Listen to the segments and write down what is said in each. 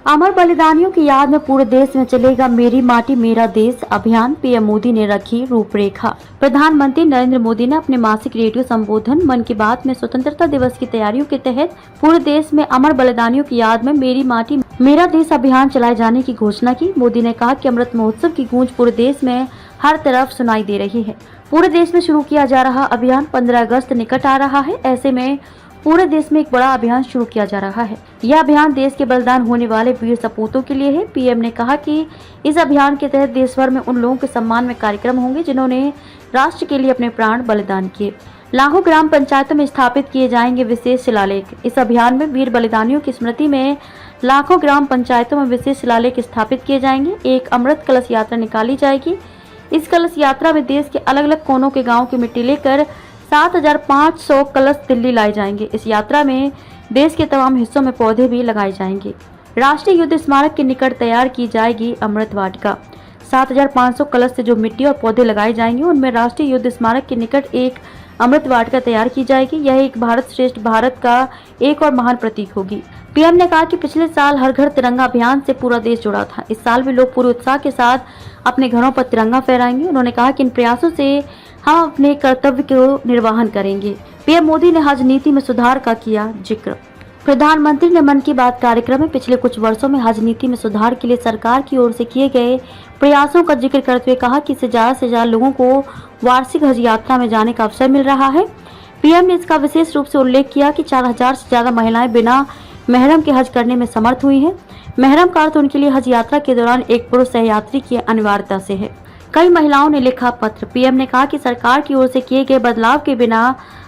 अमर बलिदानियों की याद में पूरे देश में चलेगा मेरी माटी मेरा देश अभियान। पीएम मोदी ने रखी रूपरेखा। प्रधानमंत्री नरेंद्र मोदी ने अपने मासिक रेडियो संबोधन मन की बात में स्वतंत्रता दिवस की तैयारियों के तहत पूरे देश में अमर बलिदानियों की याद में मेरी माटी मेरा देश अभियान चलाए जाने की घोषणा की। मोदी ने कहा कि अमृत महोत्सव की गूंज पूरे देश में हर तरफ सुनाई दे रही है। पूरे देश में शुरू किया जा रहा अभियान 15 अगस्त निकट आ रहा है। ऐसे में पूरे देश में एक बड़ा अभियान शुरू किया जा रहा है। यह अभियान देश के बलिदान होने वाले वीर सपूतों के लिए है। पीएम ने कहा कि इस अभियान के तहत देश भर में उन लोगों के सम्मान में कार्यक्रम होंगे जिन्होंने राष्ट्र के लिए अपने प्राण बलिदान किए। लाखों ग्राम पंचायतों में स्थापित किए जाएंगे विशेष शिलालेख। इस अभियान में वीर बलिदानियों की स्मृति में लाखों ग्राम पंचायतों में विशेष शिलालेख स्थापित किए जाएंगे। एक अमृत कलश यात्रा निकाली जाएगी। इस कलश यात्रा में देश के अलग अलग कोनों के गाँव की मिट्टी लेकर 7,500 कलश दिल्ली लाए जाएंगे। इस यात्रा में देश के तमाम हिस्सों में पौधे भी लगाए जाएंगे। राष्ट्रीय युद्ध स्मारक के निकट तैयार की जाएगी अमृत वाटिका। 7,500 कलश से जो मिट्टी और पौधे लगाए जाएंगे उनमें राष्ट्रीय युद्ध स्मारक के निकट एक अमृत वाटिका तैयार की जाएगी। यह एक भारत श्रेष्ठ भारत का एक और महान प्रतीक होगी। पीएम ने कहा कि पिछले साल हर घर तिरंगा अभियान से पूरा देश जुड़ा था। इस साल भी लोग पूरे उत्साह के साथ अपने घरों पर तिरंगा फहराएंगे। उन्होंने कहा कि इन प्रयासों से हम अपने कर्तव्य को निर्वहन करेंगे। पीएम मोदी ने हज नीति में सुधार का किया जिक्र। प्रधानमंत्री ने मन की बात कार्यक्रम में पिछले कुछ वर्षों में हज नीति में सुधार के लिए सरकार की ओर से किए गए प्रयासों का जिक्र करते हुए कहा कि इससे ज्यादा लोगों को वार्षिक हज यात्रा में जाने का अवसर मिल रहा है। पीएम ने इसका विशेष रूप से उल्लेख किया कि 4,000 से ज्यादा महिलाएं बिना महरम के हज करने में समर्थ हुई हैं। महरम का अर्थ उनके लिए हज यात्रा के दौरान एक पुरुष सहयात्री की अनिवार्यता से है। कई महिलाओं ने लिखा पत्र। पीएम ने कहा कि सरकार की ओर से किए गए बदलाव के बिना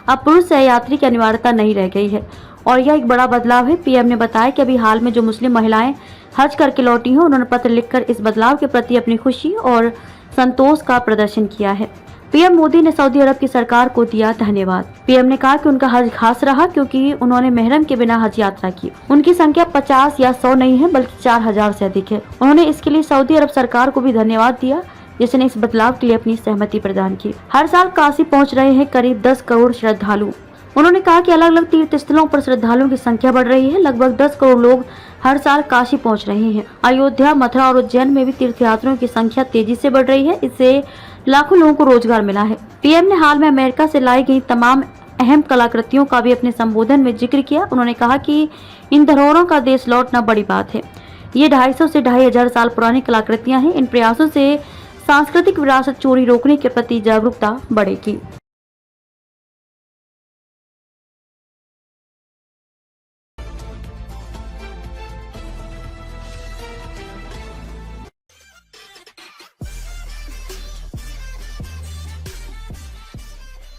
अब पुरुष सहयात्री की अनिवार्यता नहीं रह गई है और यह एक बड़ा बदलाव है। पीएम ने बताया कि अभी हाल में जो मुस्लिम महिलाएं हज करके लौटी हैं उन्होंने पत्र लिखकर इस बदलाव के प्रति अपनी खुशी और संतोष का प्रदर्शन किया है। पीएम मोदी ने सऊदी अरब की सरकार को दिया धन्यवाद। पीएम ने कहा कि उनका हज खास रहा क्योंकि उन्होंने महरम के बिना हज यात्रा की। उनकी संख्या 50 या 100 नहीं है बल्कि 4,000 से अधिक है। उन्होंने इसके लिए सऊदी अरब सरकार को भी धन्यवाद दिया जिसने इस बदलाव के लिए अपनी सहमति प्रदान की। हर साल काशी पहुंच रहे हैं करीब 10 करोड़ श्रद्धालु। उन्होंने कहा कि अलग अलग तीर्थ स्थलों पर श्रद्धालुओं की संख्या बढ़ रही है। लगभग 10 करोड़ लोग हर साल काशी पहुंच रहे हैं। अयोध्या, मथुरा और उज्जैन में भी तीर्थयात्रियों की संख्या तेजी से बढ़ रही है। इससे लाखों लोगों को रोजगार मिला है। पीएम ने हाल में अमेरिका से लाई गई तमाम अहम कलाकृतियों का भी अपने संबोधन में जिक्र किया। उन्होंने कहा कि इन धरोहरों का देश लौटना बड़ी बात है। ये 250 से 2,500 साल पुरानी कलाकृतियां हैं। इन प्रयासों से सांस्कृतिक विरासत चोरी रोकने के प्रति जागरूकता बढ़ेगी।